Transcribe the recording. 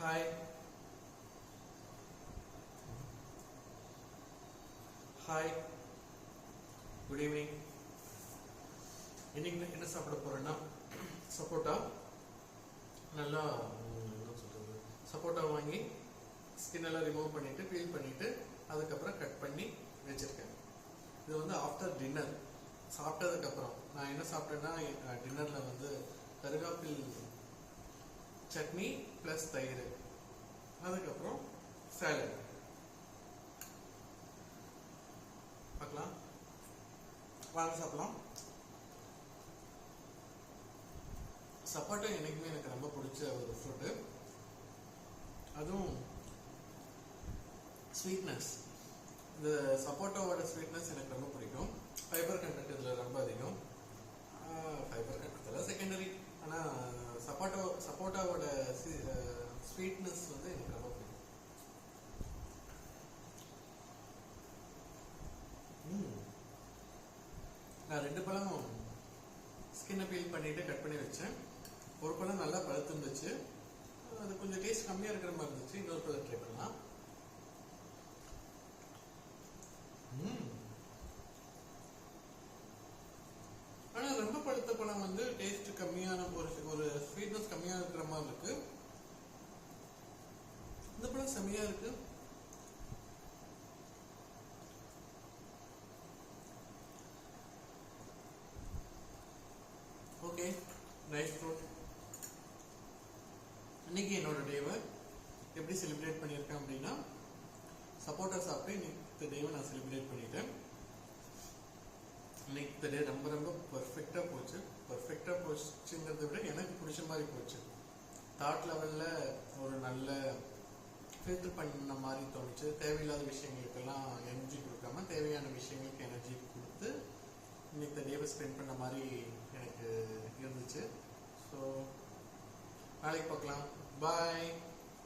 Hi. Hi. Good evening. இன்னைக்கு என்ன சாப்பிட போறேன்னா சப்போட்டா நல்லா என்ன சொல்றது சப்போட்டா வாங்கி ஸ்கின் எல்லாம் ரிமூவ் பண்ணிட்டு பீல் பண்ணிட்டு அதுக்கப்புறம் கட் பண்ணி வச்சிருக்கேன். இது வந்து ஆஃப்டர் டின்னர் சாப்பிட்டதுக்கு அப்புறம் நான் என்ன சாப்பிட்டேன்னா டின்னர்ல வந்து கருவேப்பில் சட்னி பிளஸ் தயிர் அதுக்கப்புறம் சாலட் பார்க்கலாம் வாங்க சாப்பிடலாம். சப்போட்டா எனக்குமே எனக்கு ரொம்ப பிடிச்ச ஒரு ஃப்ரூட்டு, அதுவும் ஸ்வீட்னஸ். இந்த சப்போட்டாவோட ஸ்வீட்னஸ் எனக்கு ரொம்ப பிடிக்கும். ஃபைபர் கண்டென்ட் இதில் ரொம்ப அதிகம். ஃபைபர் கண்டென்ட் எல்லாம் செகண்டரி, ஆனால் சப்போட்டாவோட ஸ்வீட்னஸ் வந்து எனக்கு ரொம்ப பிடிக்கும். நான் 2 பழம் ஸ்கின்னை பீல் பண்ணிட்டு கட் பண்ணி வச்சேன். ஒரு பழம் நல்லா பழுத்து இருந்துச்சு, அது கொஞ்சம் டேஸ்ட் கம்மியா இருக்கிற மாதிரி இருந்துச்சு. இன்னொரு பழம் ட்ரை பண்ணலாம். ஆனா ரொம்ப பழுத்த பழம் வந்து டேஸ்ட் கம்மியான ஒரு ஸ்வீட்னஸ் கம்மியா இருக்கிற மாதிரி இருக்கு. இந்த பழம் செம்மையா இருக்கு. Okay, nice fruit. இன்னைக்கு என்னோட டேவை எப்படி செலிப்ரேட் பண்ணியிருக்கேன் அப்படின்னா, சப்போட்டா சாப்பிட்டு இன்னைக்கு டேவை நான் செலிப்ரேட் பண்ணிட்டேன். இன்னைக்கு டே ரொம்ப ரொம்ப பர்ஃபெக்டா போச்சு. பர்ஃபெக்டா போச்சுங்கிறத விட எனக்கு பிடிச்ச மாதிரி போச்சு. தாட் லெவல்ல ஒரு நல்ல ஃபில்டர் பண்ண மாதிரி தோணுச்சு. தேவையில்லாத விஷயங்களுக்கெல்லாம் எனர்ஜி கொடுக்காம தேவையான விஷயங்களுக்கு எனர்ஜி கொடுத்து இன்னைக்கு டேவை ஸ்பெண்ட் பண்ண மாதிரி எனக்கு இருந்துச்சு. ஸோ நாளைக்கு பார்க்கலாம். பாய்.